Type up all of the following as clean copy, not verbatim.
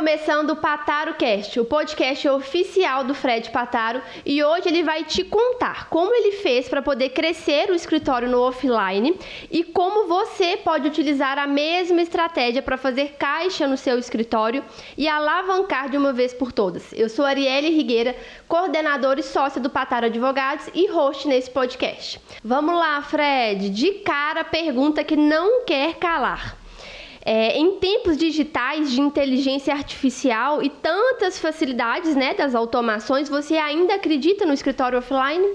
começando o Pataro Cast, o podcast oficial do Fred Pataro, e hoje ele vai te contar como ele fez para poder crescer o escritório no offline e como você pode utilizar a mesma estratégia para fazer caixa no seu escritório e alavancar de uma vez por todas. Eu sou Arielle Rigueira, coordenadora e sócia do Pataro Advogados e host nesse podcast. Vamos lá, Fred, de cara, pergunta que não quer calar. Em tempos digitais de inteligência artificial e tantas facilidades, das automações, você ainda acredita no escritório offline?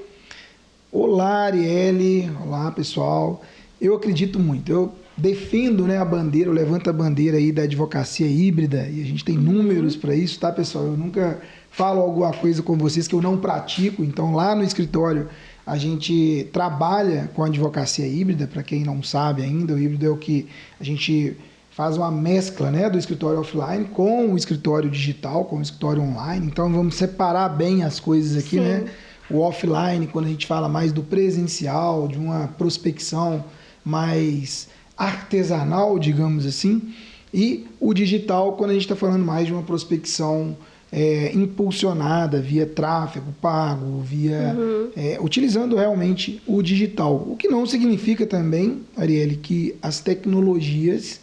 Olá, Arielle. Olá, pessoal. Eu acredito muito. Eu defendo, a bandeira, eu levanto a bandeira aí da advocacia híbrida e a gente tem números para isso, tá, pessoal? Eu nunca falo alguma coisa com vocês que eu não pratico. Então, lá no escritório, a gente trabalha com a advocacia híbrida. Para quem não sabe ainda, o híbrido é o que a gente faz uma mescla, do escritório offline com o escritório digital, com o escritório online. Então, vamos separar bem as coisas aqui, O offline, quando a gente fala mais do presencial, de uma prospecção mais artesanal, digamos assim, e o digital, quando a gente está falando mais de uma prospecção impulsionada via tráfego pago, via utilizando realmente o digital. O que não significa também, Arielle, que as tecnologias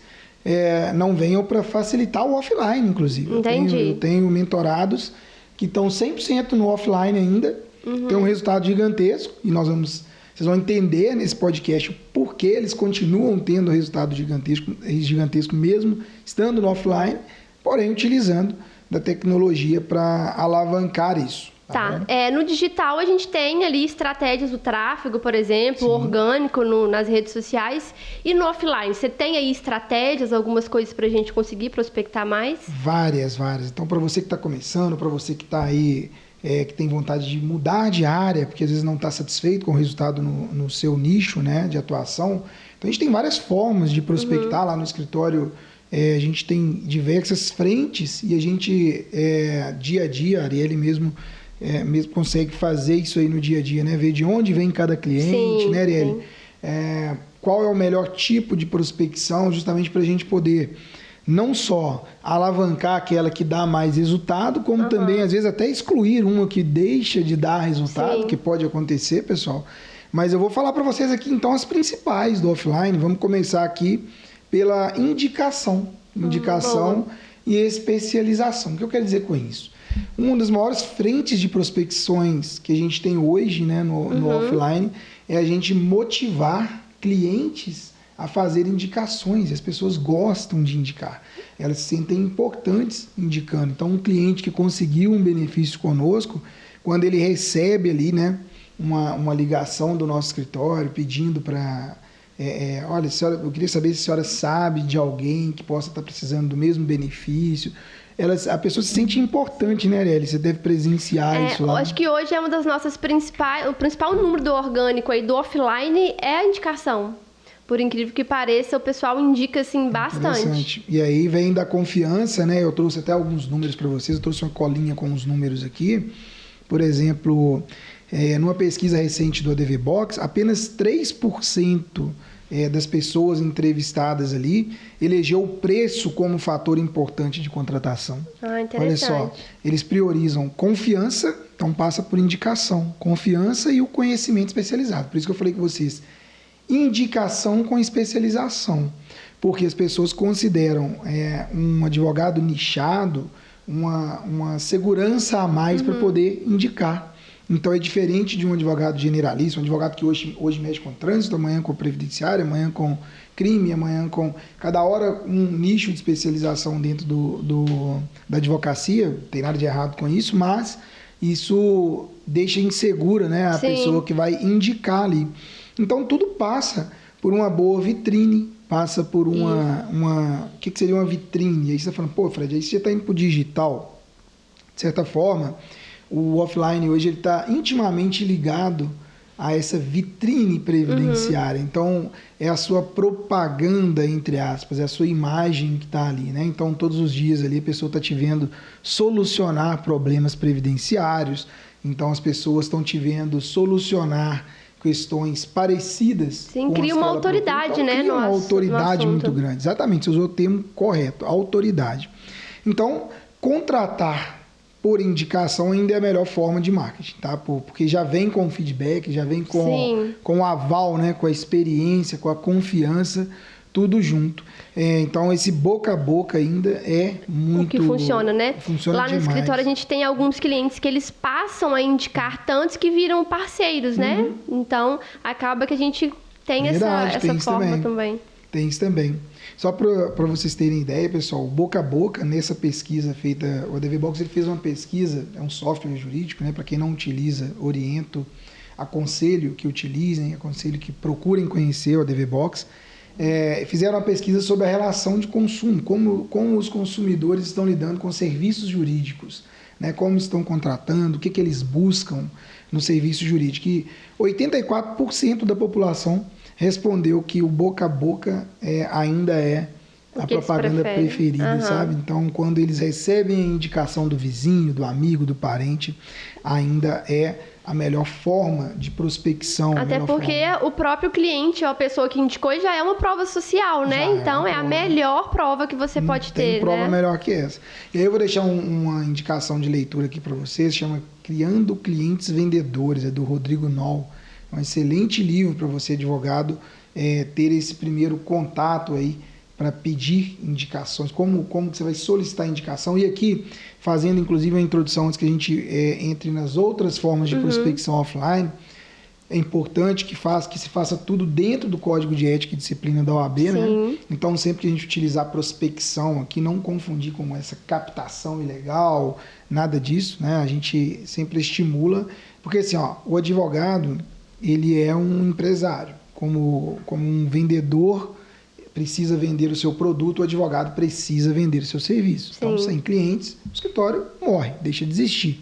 não venham para facilitar o offline, inclusive. Entendi. Eu tenho mentorados que estão 100% no offline ainda, tem um resultado gigantesco, e vocês vão entender nesse podcast o porquê eles continuam tendo resultado gigantesco mesmo estando no offline, porém utilizando da tecnologia para alavancar isso. Tá. No digital a gente tem ali estratégias do tráfego, por exemplo, orgânico nas redes sociais. E no offline, você tem aí estratégias, algumas coisas para a gente conseguir prospectar mais? Várias. Então, para você que está começando, para você que está aí, que tem vontade de mudar de área, porque às vezes não está satisfeito com o resultado no seu nicho, de atuação. Então, a gente tem várias formas de prospectar lá no escritório. A gente tem diversas frentes e a gente, dia a dia, Arielle mesmo consegue fazer isso aí no dia a dia, ver de onde vem cada cliente, Arielle? Qual é o melhor tipo de prospecção, justamente para a gente poder não só alavancar aquela que dá mais resultado, como também, às vezes, até excluir uma que deixa de dar resultado, que pode acontecer, pessoal. Mas eu vou falar para vocês aqui, então, as principais do offline. Vamos começar aqui pela indicação e especialização. O que eu quero dizer com isso? Uma das maiores frentes de prospecções que a gente tem hoje, no offline, é a gente motivar clientes a fazer indicações. E as pessoas gostam de indicar. Elas se sentem importantes indicando. Então, um cliente que conseguiu um benefício conosco, quando ele recebe ali, uma ligação do nosso escritório pedindo para... olha, senhora, eu queria saber se a senhora sabe de alguém que possa estar precisando do mesmo benefício. A pessoa se sente importante, Arielle? Você deve presenciar isso lá. Eu acho que hoje é uma das nossas principais... O principal número do orgânico aí do offline é a indicação. Por incrível que pareça, o pessoal indica, assim, bastante. E aí vem da confiança, Eu trouxe até alguns números para vocês. Eu trouxe uma colinha com os números aqui. Por exemplo, numa pesquisa recente do ADV Box, apenas 3% das pessoas entrevistadas ali elegeu o preço como fator importante de contratação. Interessante. Olha só, eles priorizam confiança, então passa por indicação, confiança e o conhecimento especializado. Por isso que eu falei com vocês, indicação com especialização, porque as pessoas consideram um advogado nichado uma segurança a mais para poder indicar. Então, é diferente de um advogado generalista, um advogado que hoje mexe com trânsito, amanhã com previdenciário, amanhã com crime, amanhã com... Cada hora um nicho de especialização dentro da advocacia, não tem nada de errado com isso, mas isso deixa insegura, a pessoa que vai indicar ali. Então, tudo passa por uma boa vitrine, passa por uma... O que seria uma vitrine? E aí você está falando, Fred, aí você já está indo para o digital. De certa forma, o offline hoje está intimamente ligado a essa vitrine previdenciária. Então, é a sua propaganda, entre aspas, é a sua imagem que está ali, Então, todos os dias ali a pessoa está te vendo solucionar problemas previdenciários. Então, as pessoas estão te vendo solucionar questões parecidas. Sim, cria uma autoridade, cria uma autoridade muito grande. Exatamente, você usou o termo correto, autoridade. Então, contratar por indicação ainda é a melhor forma de marketing, tá? Porque já vem com feedback, já vem com o aval, né? Com a experiência, com a confiança, tudo junto. Então, esse boca a boca ainda é muito... O que funciona, né? Funciona lá demais. no escritório a gente tem alguns clientes que eles passam a indicar tantos que viram parceiros, né? Então, acaba que a gente tem essa forma também. Tem isso também. Só para vocês terem ideia, pessoal, boca a boca, nessa pesquisa feita, o ADVBox ele fez uma pesquisa, é um software jurídico, né? Para quem não utiliza, oriento, aconselho que utilizem, aconselho que procurem conhecer o ADVBox. Fizeram uma pesquisa sobre a relação de consumo, como os consumidores estão lidando com serviços jurídicos, né? Como estão contratando, o que eles buscam no serviço jurídico. E 84% da população respondeu que o boca a boca ainda é a propaganda preferida, sabe? Então, quando eles recebem a indicação do vizinho, do amigo, do parente, ainda é a melhor forma de prospecção. Até porque o próprio cliente ou a pessoa que indicou já é uma prova social, né? Então, é a melhor prova que você pode ter, né? Tem prova melhor que essa. E aí eu vou deixar uma indicação de leitura aqui para vocês, chama Criando Clientes Vendedores, é do Rodrigo Noll. É um excelente livro para você, advogado, ter esse primeiro contato aí para pedir indicações, como que você vai solicitar indicação. E aqui, fazendo inclusive a introdução antes que a gente entre nas outras formas de prospecção offline, é importante que se faça tudo dentro do Código de Ética e Disciplina da OAB, né? Então, sempre que a gente utilizar prospecção aqui, não confundir com essa captação ilegal, nada disso, né? A gente sempre estimula, porque assim, o advogado, ele é um empresário, como um vendedor precisa vender o seu produto, o advogado precisa vender o seu serviço. Então, sem clientes, o escritório morre, deixa de existir.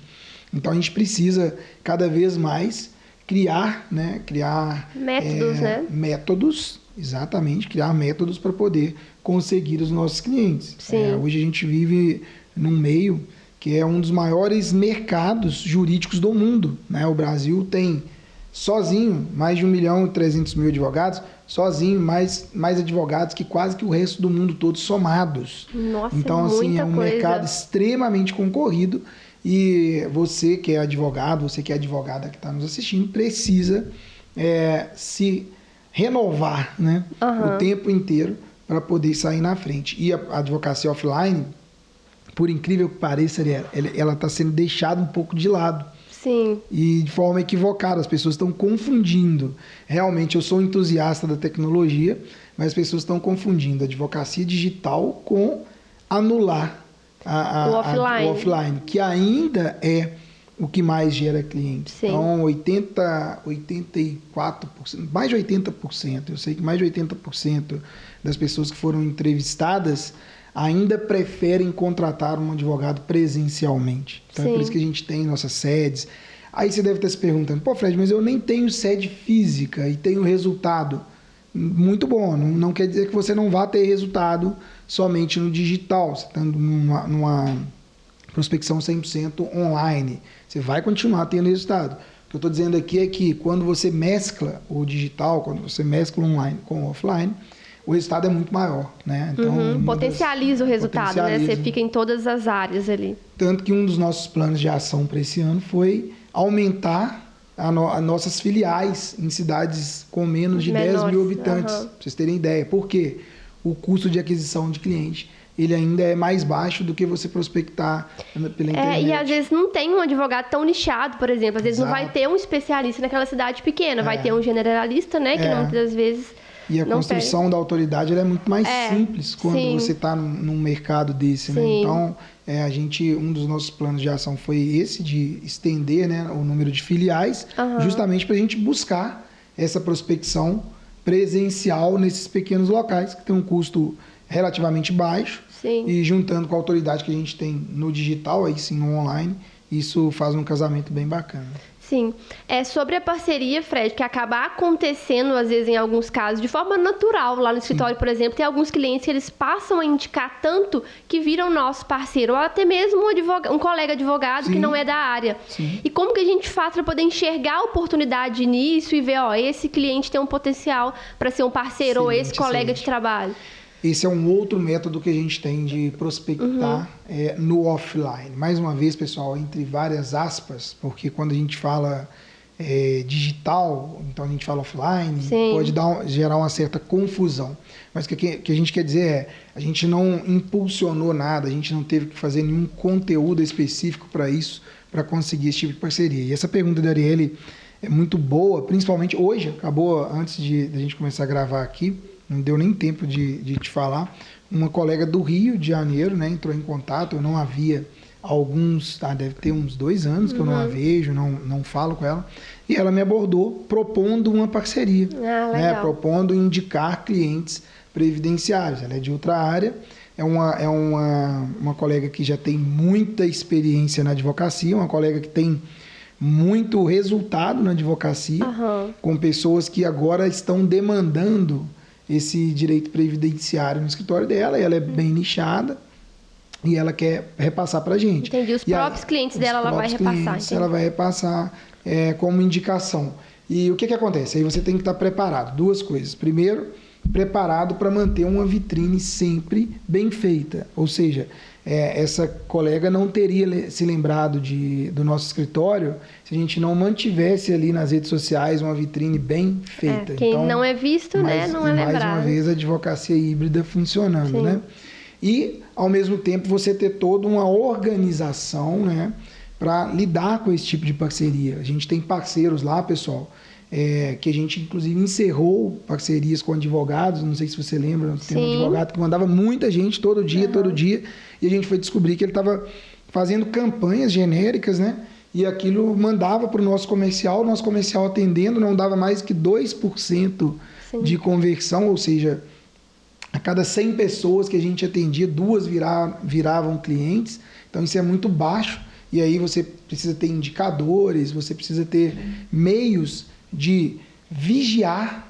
Então, a gente precisa cada vez mais criar métodos, né? Métodos, exatamente, criar métodos para poder conseguir os nossos clientes. Hoje a gente vive num meio que é um dos maiores mercados jurídicos do mundo, né? O Brasil tem sozinho mais de 1.300.000 advogados, sozinho mais advogados que quase que o resto do mundo todo somados. Nossa, então, assim, é um mercado extremamente concorrido e você que é advogado, você que é advogada que está nos assistindo, precisa se renovar, né? O tempo inteiro para poder sair na frente. E a advocacia offline, por incrível que pareça, ela está sendo deixada um pouco de lado. Sim. E de forma equivocada, as pessoas estão confundindo. Realmente, eu sou um entusiasta da tecnologia, mas as pessoas estão confundindo a advocacia digital com anular o offline, que ainda é o que mais gera clientes. Sim. Então, 84%, mais de 80%, eu sei que mais de 80% das pessoas que foram entrevistadas ainda preferem contratar um advogado presencialmente. Então, é por isso que a gente tem nossas sedes. Aí você deve estar se perguntando, pô, Fred, mas eu nem tenho sede física e tenho resultado. Muito bom, não quer dizer que você não vá ter resultado somente no digital, você está numa prospecção 100% online. Você vai continuar tendo resultado. O que eu estou dizendo aqui é que quando você mescla o digital, quando você mescla o online com o offline, o resultado é muito maior, né? Então, potencializa o resultado, né? Você fica em todas as áreas ali. Tanto que um dos nossos planos de ação para esse ano foi aumentar as nossas filiais em cidades com menos de 10 mil habitantes, para vocês terem ideia. Por quê? O custo de aquisição de cliente, ele ainda é mais baixo do que você prospectar pela internet. E às vezes não tem um advogado tão nichado, por exemplo. Às vezes não vai ter um especialista naquela cidade pequena, vai ter um generalista, né? Que muitas vezes... E a construção da autoridade ela é muito mais simples quando você está num mercado desse, né? Então, um dos nossos planos de ação foi esse, de estender, né, o número de filiais, justamente para a gente buscar essa prospecção presencial nesses pequenos locais, que tem um custo relativamente baixo. E juntando com a autoridade que a gente tem no digital, aí sim no online, isso faz um casamento bem bacana. Sim. Sobre a parceria, Fred, que acaba acontecendo, às vezes, em alguns casos, de forma natural. Lá no escritório, por exemplo, tem alguns clientes que eles passam a indicar tanto que viram nosso parceiro, ou até mesmo um colega advogado que não é da área. E como que a gente faz para poder enxergar a oportunidade nisso e ver, esse cliente tem um potencial para ser um parceiro ou esse colega de trabalho? Esse é um outro método que a gente tem de prospectar no offline. Mais uma vez, pessoal, entre várias aspas, porque quando a gente fala digital, então a gente fala offline, Sim. pode gerar uma certa confusão. Mas o que a gente quer dizer é, a gente não impulsionou nada, a gente não teve que fazer nenhum conteúdo específico para isso, para conseguir esse tipo de parceria. E essa pergunta da Arielle é muito boa, principalmente hoje, acabou antes de a gente começar a gravar aqui, não deu nem tempo de te falar, uma colega do Rio de Janeiro, né, entrou em contato, eu não havia deve ter uns 2 anos que eu não a vejo, não falo com ela, e ela me abordou propondo uma parceria, né, propondo indicar clientes previdenciários. Ela é de outra área, é uma colega que já tem muita experiência na advocacia, uma colega que tem muito resultado na advocacia, com pessoas que agora estão demandando esse direito previdenciário no escritório dela, e ela é bem nichada, e ela quer repassar para a gente. Entendi. Os próprios clientes dela ela vai repassar. Ela vai repassar como indicação. E o que acontece? Aí você tem que estar preparado. 2 coisas. Primeiro, preparado para manter uma vitrine sempre bem feita. Ou seja, essa colega não teria se lembrado do nosso escritório se a gente não mantivesse ali nas redes sociais uma vitrine bem feita. Quem então, não é visto, né, não é lembrado. Mais uma vez, a advocacia híbrida funcionando, Sim. né? E, ao mesmo tempo, você ter toda uma organização, né, para lidar com esse tipo de parceria. A gente tem parceiros lá, pessoal, que a gente, inclusive, encerrou parcerias com advogados. Não sei se você lembra, tem um advogado que mandava muita gente todo dia, e a gente foi descobrir que ele estava fazendo campanhas genéricas, né? E aquilo mandava para o nosso comercial atendendo, não dava mais que 2% Sim. de conversão, ou seja, a cada 100 pessoas que a gente atendia, 2 viravam clientes. Então, isso é muito baixo. E aí você precisa ter indicadores, você precisa ter meios de vigiar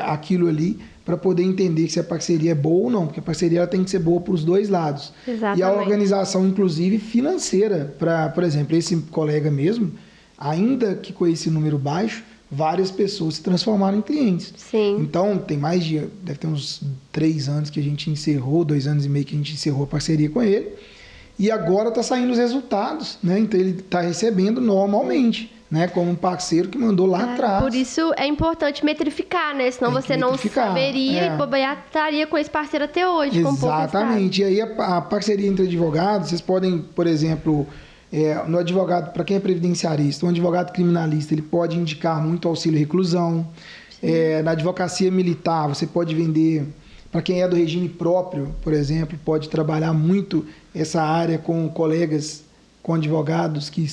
aquilo ali para poder entender se a parceria é boa ou não. Porque a parceria ela tem que ser boa para os 2 lados. Exatamente. E a organização, inclusive, financeira. Por exemplo, esse colega mesmo, ainda que com esse número baixo, várias pessoas se transformaram em clientes. Sim. Então, deve ter uns 3 anos que a gente encerrou, 2 anos e meio que a gente encerrou a parceria com ele. E agora está saindo os resultados, né? Então, ele está recebendo normalmente, né? Como um parceiro que mandou lá atrás. Por isso é importante metrificar, né? Senão você não saberia e bobear estaria com esse parceiro até hoje. Exatamente. E aí a parceria entre advogados, vocês podem, por exemplo... no advogado, para quem é previdenciarista, um advogado criminalista, ele pode indicar muito auxílio reclusão. Na advocacia militar, você pode vender, para quem é do regime próprio, por exemplo, pode trabalhar muito essa área com colegas, com advogados que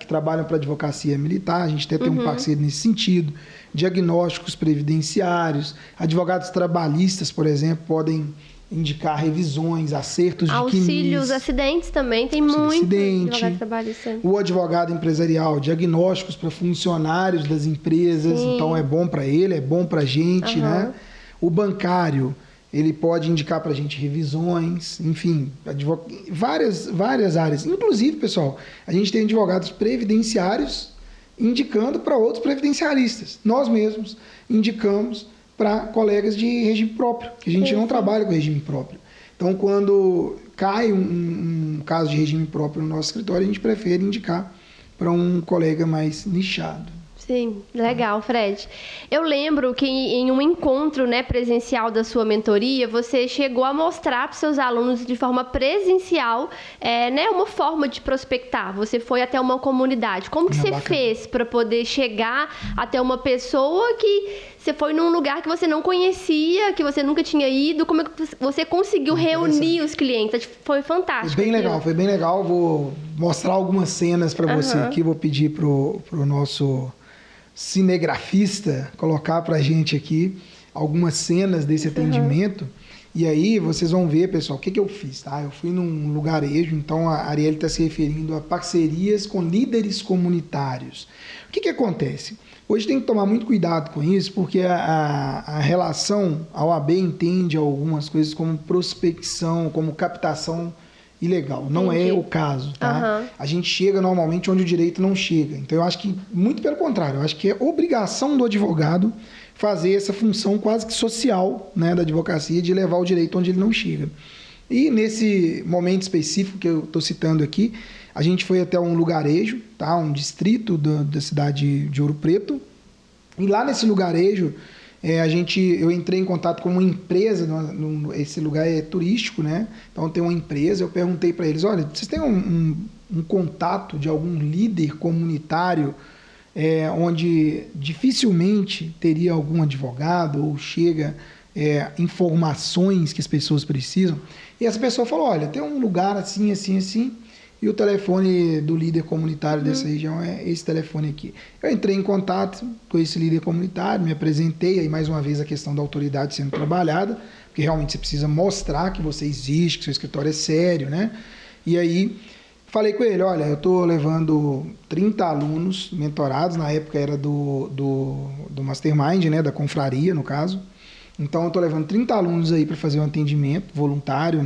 trabalham para a advocacia militar. A gente até tem um parceiro nesse sentido. Diagnósticos previdenciários, advogados trabalhistas, por exemplo, podem indicar revisões, acertos de quinis. Auxílios, acidentes também, tem muito advogado trabalhista. O advogado empresarial, diagnósticos para funcionários das empresas, Sim. então é bom para ele, é bom para a gente, né? O bancário, ele pode indicar para a gente revisões, enfim, várias áreas. Inclusive, pessoal, a gente tem advogados previdenciários indicando para outros previdenciaristas. Nós mesmos indicamos para colegas de regime próprio, que a gente não trabalha com regime próprio. Então, quando cai um caso de regime próprio no nosso escritório, a gente prefere indicar para um colega mais nichado. Sim, legal, Fred. Eu lembro que em um encontro, né, presencial da sua mentoria, você chegou a mostrar para os seus alunos de forma presencial, né, uma forma de prospectar. Você foi até uma comunidade. Como que você fez para poder chegar até uma pessoa que você foi num lugar que você não conhecia, que você nunca tinha ido? Como é que você conseguiu reunir os clientes? Foi fantástico. Foi bem legal. Vou mostrar algumas cenas para você aqui. Vou pedir pro nosso cinegrafista colocar para a gente aqui algumas cenas desse atendimento. E aí vocês vão ver, pessoal, o que eu fiz, tá? Eu fui num lugarejo, então a Arielle está se referindo a parcerias com líderes comunitários. O que acontece? Hoje tem que tomar muito cuidado com isso, porque a relação, a OAB entende algumas coisas como prospecção, como captação ilegal. Não é o caso, tá? A gente chega normalmente onde o direito não chega. Então, eu acho que, muito pelo contrário, eu acho que é obrigação do advogado fazer essa função quase que social, né, da advocacia, de levar o direito onde ele não chega. E nesse momento específico que eu estou citando aqui, a gente foi até um lugarejo, tá? Um distrito da cidade de Ouro Preto. E lá nesse lugarejo, eu entrei em contato com uma empresa, esse lugar é turístico, né? Então tem uma empresa, eu perguntei para eles, olha, vocês têm um contato de algum líder comunitário onde dificilmente teria algum advogado ou chega informações que as pessoas precisam? E essa pessoa falou, olha, tem um lugar assim, assim, assim, e o telefone do líder comunitário dessa região é esse telefone aqui. Eu entrei em contato com esse líder comunitário, me apresentei, aí mais uma vez a questão da autoridade sendo trabalhada, porque realmente você precisa mostrar que você existe, que seu escritório é sério, né? E aí falei com ele, olha, eu estou levando 30 alunos mentorados, na época era do Mastermind, né, da confraria, no caso. Então, eu estou levando 30 alunos aí para fazer um atendimento voluntário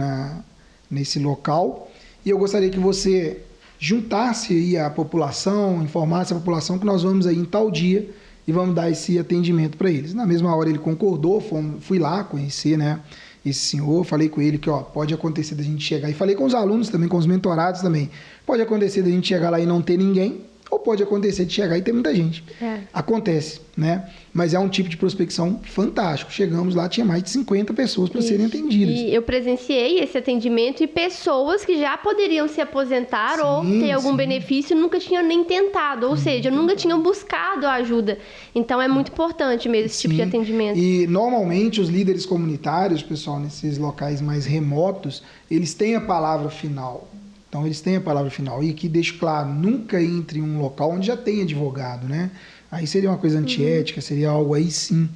nesse local. E eu gostaria que você juntasse aí a população, informasse a população que nós vamos aí em tal dia e vamos dar esse atendimento para eles. Na mesma hora ele concordou, fui lá conhecer, né, esse senhor, falei com ele que pode acontecer da gente chegar, e falei com os alunos também, com os mentorados também, pode acontecer da gente chegar lá e não ter ninguém, ou pode acontecer de chegar e ter muita gente. Acontece, né? Mas é um tipo de prospecção fantástico. Chegamos lá, tinha mais de 50 pessoas para serem atendidas. E eu presenciei esse atendimento e pessoas que já poderiam se aposentar ou ter algum benefício nunca tinham nem tentado, ou seja, nunca tinham buscado a ajuda. Então, é muito importante mesmo esse tipo de atendimento. E, normalmente, os líderes comunitários, pessoal, nesses locais mais remotos, eles têm a palavra final. Então, eles têm a palavra final. E aqui deixo claro, nunca entre em um local onde já tem advogado, né? Aí seria uma coisa antiética, seria algo aí sim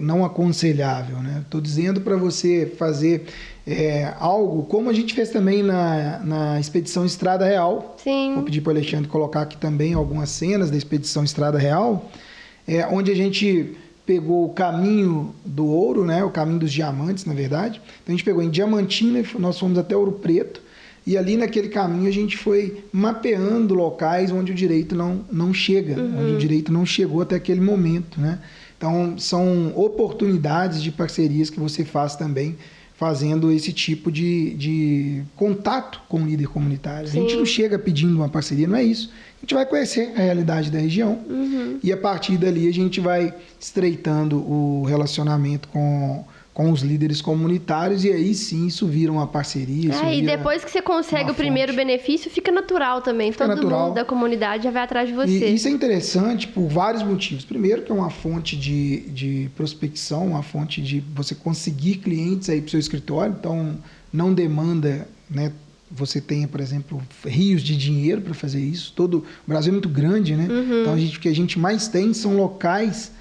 não aconselhável, né? Estou dizendo para você fazer algo como a gente fez também na Expedição Estrada Real. Sim. Vou pedir para o Alexandre colocar aqui também algumas cenas da Expedição Estrada Real, onde a gente pegou o caminho do ouro, né? O caminho dos diamantes, na verdade. Então, a gente pegou em Diamantina, nós fomos até Ouro Preto, e ali naquele caminho a gente foi mapeando locais onde o direito não chega, onde o direito não chegou até aquele momento, né? Então, são oportunidades de parcerias que você faz também, fazendo esse tipo de contato com o líder comunitário. Sim. A gente não chega pedindo uma parceria, não é isso. A gente vai conhecer a realidade da região e a partir dali a gente vai estreitando o relacionamento com os líderes comunitários, e aí sim isso vira uma parceria. E depois que você consegue o primeiro benefício, fica natural também. Todo mundo da comunidade já vai atrás de você. E isso é interessante por vários motivos. Primeiro, que é uma fonte de prospecção, uma fonte de você conseguir clientes aí para o seu escritório, então não demanda, né? Você tenha, por exemplo, rios de dinheiro para fazer isso. O Brasil é muito grande, né? Então o que a gente mais tem são locais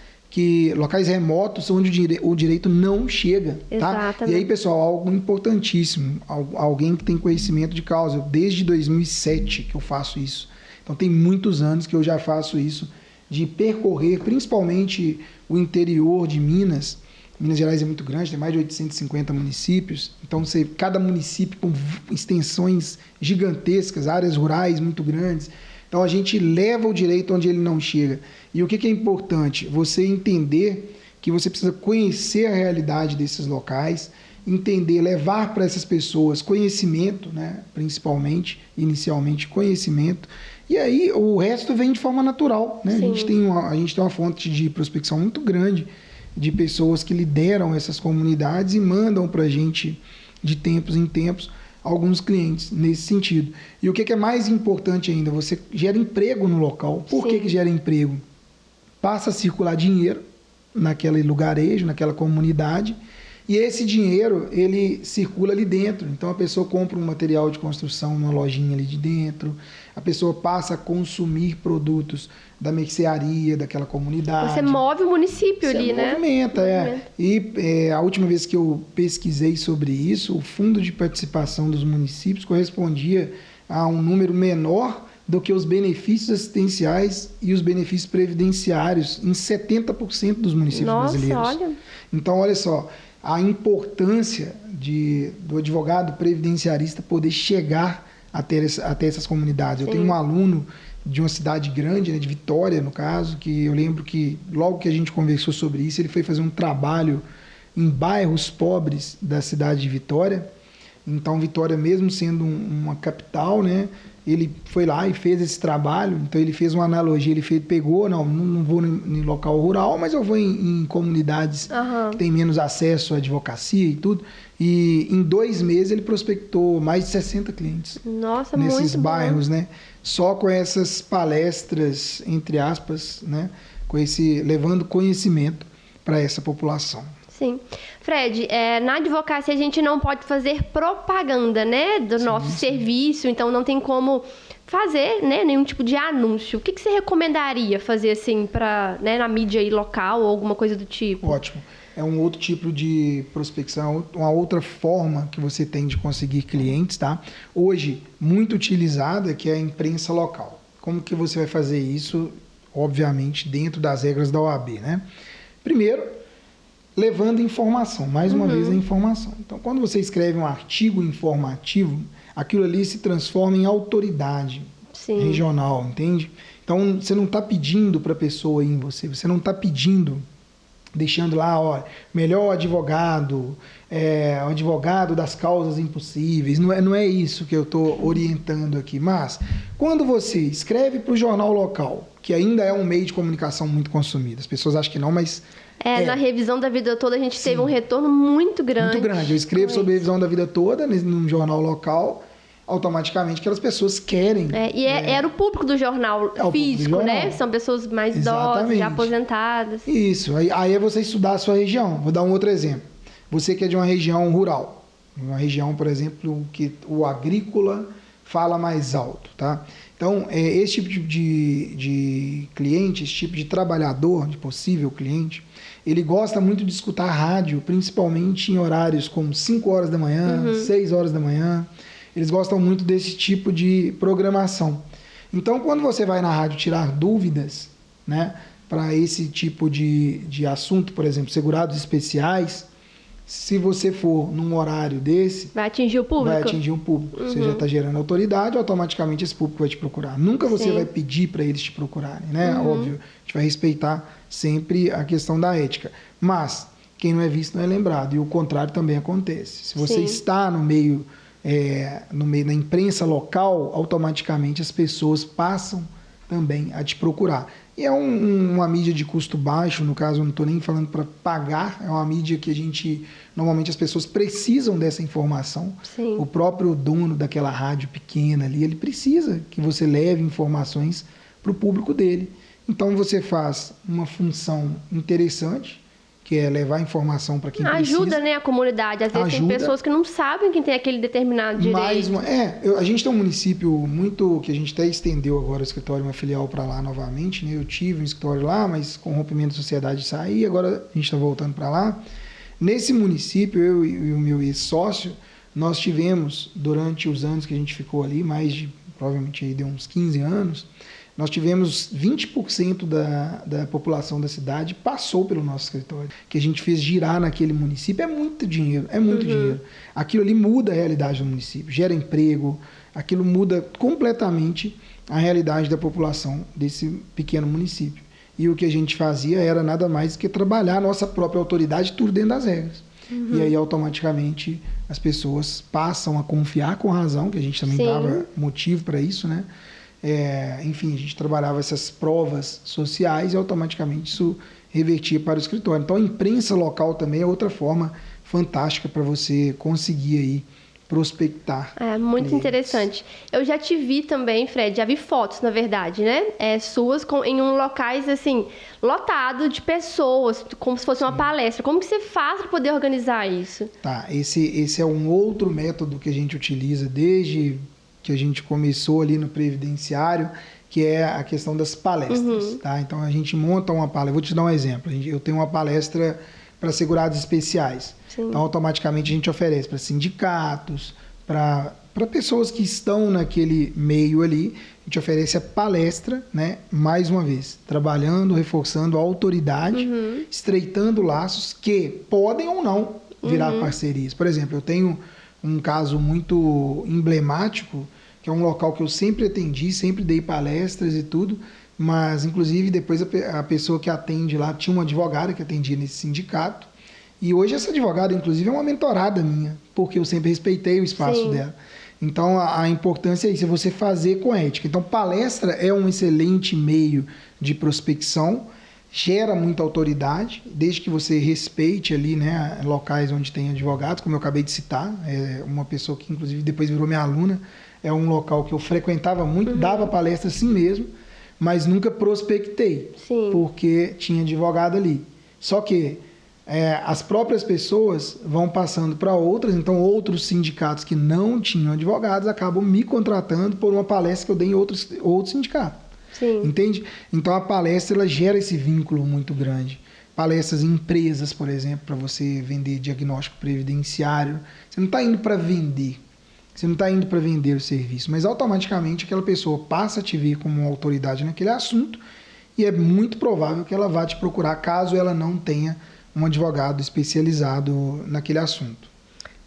remotos onde o direito não chega, tá? E aí, pessoal, algo importantíssimo, alguém que tem conhecimento de causa. Desde 2007 que eu faço isso. Então, tem muitos anos que eu já faço isso, de percorrer, principalmente o interior de Minas. Minas Gerais é muito grande, tem mais de 850 municípios. Então, cada município com extensões gigantescas, áreas rurais muito grandes. Então, a gente leva o direito onde ele não chega. E o que é importante? Você entender que você precisa conhecer a realidade desses locais, entender, levar para essas pessoas conhecimento, né? Principalmente, inicialmente, conhecimento. E aí, o resto vem de forma natural, né? A gente tem uma fonte de prospecção muito grande de pessoas que lideram essas comunidades e mandam para a gente, de tempos em tempos, alguns clientes nesse sentido. E o que é mais importante ainda, você gera emprego no local. Por que gera emprego? Passa a circular dinheiro naquele lugarejo, naquela comunidade, e esse dinheiro, ele circula ali dentro. Então, a pessoa compra um material de construção numa lojinha ali de dentro, a pessoa passa a consumir produtos da mercearia daquela comunidade. Você move o município ali, né? Movimenta. E a última vez que eu pesquisei sobre isso, o fundo de participação dos municípios correspondia a um número menor do que os benefícios assistenciais e os benefícios previdenciários em 70% dos municípios brasileiros. Olha. Então, olha só, a importância do advogado previdenciarista poder chegar até essas comunidades. Eu tenho um aluno de uma cidade grande, né, de Vitória, no caso, que eu lembro que logo que a gente conversou sobre isso, ele foi fazer um trabalho em bairros pobres da cidade de Vitória. Então, Vitória, mesmo sendo uma capital, né, ele foi lá e fez esse trabalho. Então, ele fez uma analogia, pegou, não vou em local rural, mas eu vou em comunidades que têm menos acesso à advocacia e tudo. E em 2 meses ele prospectou mais de 60 clientes. Nossa, nesses muito bairros, bom. né? Só com essas palestras, entre aspas, né? Levando conhecimento para essa população. Sim. Fred, na advocacia a gente não pode fazer propaganda, né, do nosso serviço, então não tem como fazer, né, nenhum tipo de anúncio. O que você recomendaria fazer assim né, na mídia aí local ou alguma coisa do tipo? Ótimo. É um outro tipo de prospecção, uma outra forma que você tem de conseguir clientes, tá? Hoje, muito utilizada, que é a imprensa local. Como que você vai fazer isso? Obviamente, dentro das regras da OAB, né? Primeiro, levando informação, mais uma vez a informação. Então, quando você escreve um artigo informativo, aquilo ali se transforma em autoridade regional, entende? Então, você não está pedindo para a pessoa ir em você, você não está pedindo, deixando lá, ó, melhor advogado, o advogado das causas impossíveis, não é isso que eu estou orientando aqui, mas quando você escreve para o jornal local, que ainda é um meio de comunicação muito consumido, as pessoas acham que não, mas... Na revisão da vida toda a gente teve um retorno muito grande. Muito grande. Eu escrevo sobre a revisão da vida toda num jornal local, automaticamente aquelas pessoas querem... Era o público do jornal físico, né? São pessoas mais idosas, já aposentadas. Isso. Aí é você estudar a sua região. Vou dar um outro exemplo. Você que é de uma região rural, uma região, por exemplo, que o agrícola fala mais alto, tá? Então, esse tipo de cliente, esse tipo de trabalhador, de possível cliente, ele gosta muito de escutar rádio, principalmente em horários como 5 horas da manhã, 6 horas da manhã. Eles gostam muito desse tipo de programação. Então, quando você vai na rádio tirar dúvidas, né, para esse tipo de assunto, por exemplo, segurados especiais, se você for num horário desse... Vai atingir o público. Vai atingir um público. Você já está gerando autoridade, automaticamente esse público vai te procurar. Nunca você vai pedir para eles te procurarem, né? Óbvio, a gente vai respeitar sempre a questão da ética. Mas, quem não é visto não é lembrado. E o contrário também acontece. Se você está no meio da imprensa local, automaticamente as pessoas passam também a te procurar. E é uma mídia de custo baixo, no caso eu não estou nem falando para pagar, é uma mídia que normalmente as pessoas precisam dessa informação. Sim. O próprio dono daquela rádio pequena ali, ele precisa que você leve informações para o público dele. Então você faz uma função interessante, que é levar informação para quem precisa. Ajuda, né, a comunidade. Às vezes tem pessoas que não sabem que tem aquele determinado direito. A gente tem um município muito... que a gente até estendeu agora o escritório, uma filial para lá novamente, né? Eu tive um escritório lá, mas com o rompimento da sociedade saí, agora a gente está voltando para lá. Nesse município, eu e o meu ex-sócio, nós tivemos, durante os anos que a gente ficou ali, provavelmente aí deu uns 15 anos, nós tivemos 20% da população da cidade passou pelo nosso escritório, que a gente fez girar naquele município. É muito dinheiro, é muito dinheiro. Aquilo ali muda a realidade do município, gera emprego, aquilo muda completamente a realidade da população desse pequeno município. E o que a gente fazia era nada mais do que trabalhar a nossa própria autoridade, tudo dentro das regras. E aí, automaticamente, as pessoas passam a confiar com razão, que a gente também dava motivo para isso, né? Enfim, a gente trabalhava essas provas sociais e automaticamente isso revertia para o escritório. Então, a imprensa local também é outra forma fantástica para você conseguir aí prospectar. Muito clientes. Interessante. Eu já te vi também, Fred, já vi fotos, na verdade, né? Suas em locais, assim, lotado de pessoas, como se fosse uma palestra. Como que você faz para poder organizar isso? Tá, esse é um outro método que a gente utiliza desde que a gente começou ali no Previdenciário, que é a questão das palestras. Tá? Então, a gente monta uma palestra. Vou te dar um exemplo. Eu tenho uma palestra para segurados especiais. Então, automaticamente, a gente oferece para sindicatos, para pessoas que estão naquele meio ali, a gente oferece a palestra, né? Mais uma vez, trabalhando, reforçando a autoridade, estreitando laços que podem ou não virar parcerias. Por exemplo, eu tenho um caso muito emblemático, que é um local que eu sempre atendi, sempre dei palestras e tudo, mas inclusive depois a pessoa que atende lá tinha uma advogada que atendia nesse sindicato, e hoje essa advogada inclusive é uma mentorada minha, porque eu sempre respeitei o espaço dela. Então a importância é isso, é você fazer com ética. Então palestra é um excelente meio de prospecção, gera muita autoridade, desde que você respeite ali, né, locais onde tem advogados, como eu acabei de citar, é uma pessoa que inclusive depois virou minha aluna, é um local que eu frequentava muito, dava palestra assim mesmo, mas nunca prospectei, porque tinha advogado ali. Só que as próprias pessoas vão passando para outras, então outros sindicatos que não tinham advogados acabam me contratando por uma palestra que eu dei em outro sindicato. Entende? Então a palestra ela gera esse vínculo muito grande. Palestras em empresas, por exemplo, para você vender diagnóstico previdenciário. Você não está indo para vender. Você não está indo para vender o serviço, mas automaticamente aquela pessoa passa a te ver como uma autoridade naquele assunto e é muito provável que ela vá te procurar caso ela não tenha um advogado especializado naquele assunto.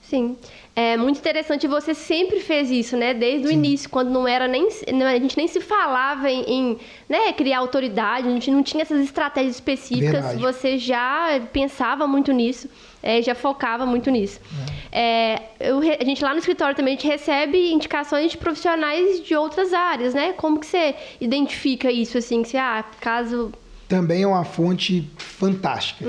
Sim, é muito interessante. Você sempre fez isso, né? Desde o início, quando não era nem a gente nem se falava em né, criar autoridade, a gente não tinha essas estratégias específicas. Verdade. Você já pensava muito nisso, já focava muito nisso. A gente lá no escritório também a gente recebe indicações de profissionais de outras áreas, né? Como que você identifica isso assim? Que caso também é uma fonte fantástica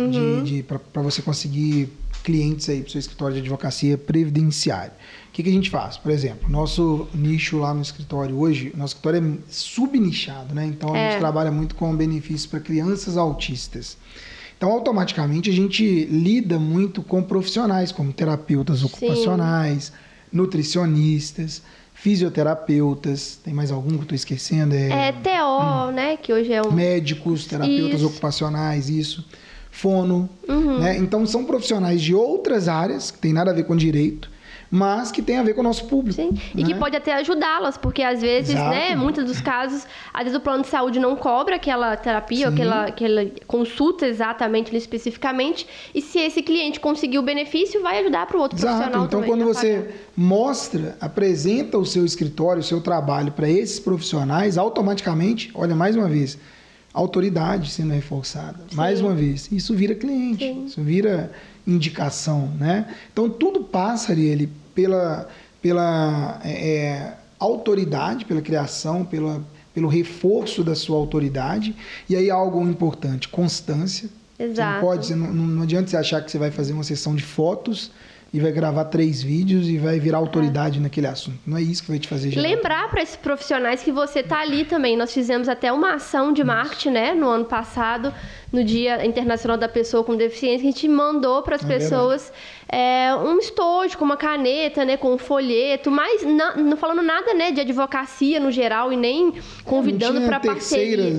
para você conseguir clientes aí para o seu escritório de advocacia previdenciária. O que a gente faz? Por exemplo, nosso nicho lá no escritório hoje, nosso escritório é subnichado, né? Então a gente trabalha muito com benefícios para crianças autistas. Então, automaticamente, a gente lida muito com profissionais, como terapeutas ocupacionais, nutricionistas, fisioterapeutas, tem mais algum que eu estou esquecendo? TO, né? Que hoje é um... Médicos, terapeutas ocupacionais, fono, né? Então são profissionais de outras áreas, que tem nada a ver com direito, mas que tem a ver com o nosso público. Sim. E né? que pode até ajudá-las, porque às vezes, né, muitos dos casos, às vezes o plano de saúde não cobra aquela terapia, ou aquela consulta exatamente, especificamente, e se esse cliente conseguir o benefício, vai ajudar para o outro profissional então, também. Quando você apresenta o seu escritório, o seu trabalho para esses profissionais, automaticamente, olha, mais uma vez, autoridade sendo reforçada. Mais uma vez, isso vira cliente, isso vira indicação, né? Então, tudo passa, Arielle, pela autoridade, pela criação, pelo reforço da sua autoridade. E aí, algo importante, constância. Exato. Não adianta você achar que você vai fazer uma sessão de fotos e vai gravar 3 vídeos e vai virar autoridade naquele assunto. Não é isso que vai te fazer gerar. Lembrar para esses profissionais que você está ali também. Nós fizemos até uma ação de marketing, né, no ano passado, no Dia Internacional da Pessoa com Deficiência, que a gente mandou para as pessoas um estojo com uma caneta, né, com um folheto, mas não falando nada, né, de advocacia no geral e nem convidando para parceria.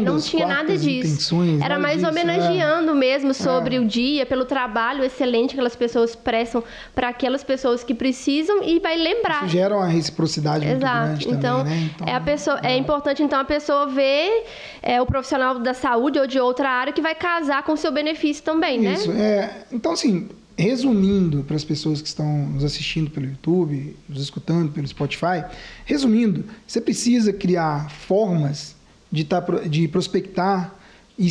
Não tinha nada disso. Era mais homenageando mesmo sobre o dia, pelo trabalho excelente que aquelas pessoas prestam para aquelas pessoas que precisam e vai lembrar. Isso gera uma reciprocidade muito grande então, também, né? É importante, então, a pessoa ver o profissional da saúde ou de outra área que vai casar com o seu benefício também, né? Isso, então, assim, resumindo para as pessoas que estão nos assistindo pelo YouTube, nos escutando pelo Spotify, resumindo, você precisa criar formas de prospectar e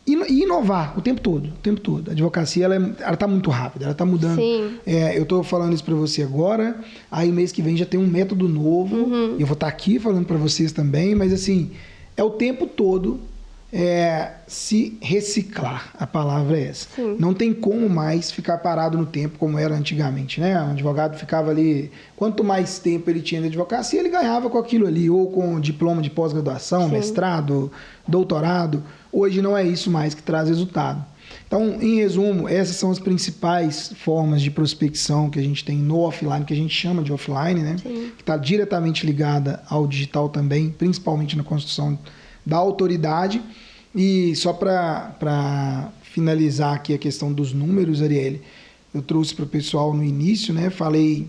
inovar o tempo todo. A advocacia ela está muito rápida, ela está mudando. Sim. Eu estou falando isso para você agora, aí mês que vem já tem um método novo, e eu vou estar aqui falando para vocês também, mas assim, é o tempo todo se reciclar, a palavra é essa. Sim. Não tem como mais ficar parado no tempo como era antigamente, né? O advogado ficava ali, quanto mais tempo ele tinha de advocacia, ele ganhava com aquilo ali, ou com diploma de pós-graduação, mestrado, doutorado. Hoje não é isso mais que traz resultado. Então, em resumo, essas são as principais formas de prospecção que a gente tem no offline, que a gente chama de offline, né? Sim. Que está diretamente ligada ao digital também, principalmente na construção da autoridade. E só para finalizar aqui a questão dos números, Arielle, eu trouxe para o pessoal no início, né? Falei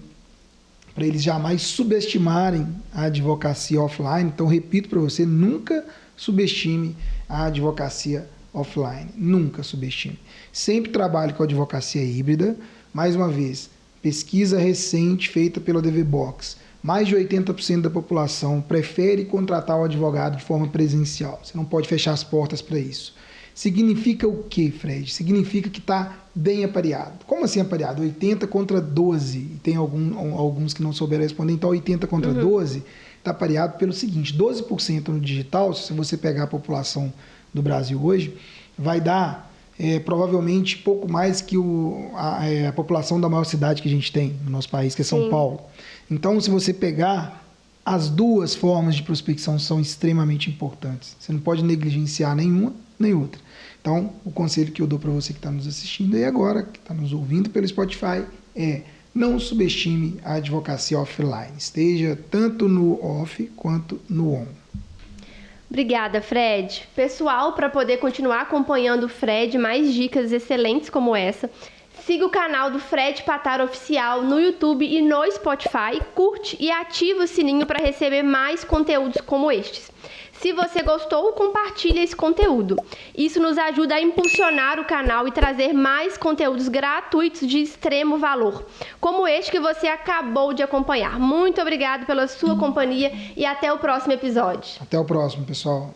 para eles jamais subestimarem a advocacia offline. Então, repito para você, nunca subestime a advocacia offline. Nunca subestime. Sempre trabalhe com advocacia híbrida. Mais uma vez, pesquisa recente feita pela DVBox. Mais de 80% da população prefere contratar o advogado de forma presencial. Você não pode fechar as portas para isso. Significa o quê, Fred? Significa que está bem apareado. Como assim apareado? 80 contra 12. E tem alguns que não souberam responder. Então, 80 contra 12 está apareado pelo seguinte: 12% no digital, se você pegar a população do Brasil hoje, vai dar provavelmente pouco mais que a população da maior cidade que a gente tem no nosso país, que é São Paulo. Então, se você pegar, as duas formas de prospecção são extremamente importantes. Você não pode negligenciar nenhuma nem outra. Então, o conselho que eu dou para você que está nos assistindo e agora, que está nos ouvindo pelo Spotify, é: não subestime a advocacia offline. Esteja tanto no off quanto no on. Obrigada, Fred. Pessoal, para poder continuar acompanhando o Fred, mais dicas excelentes como essa, siga o canal do Fred Pataro Oficial no YouTube e no Spotify, curte e ativa o sininho para receber mais conteúdos como estes. Se você gostou, compartilhe esse conteúdo. Isso nos ajuda a impulsionar o canal e trazer mais conteúdos gratuitos de extremo valor, como este que você acabou de acompanhar. Muito obrigado pela sua companhia e até o próximo episódio. Até o próximo, pessoal.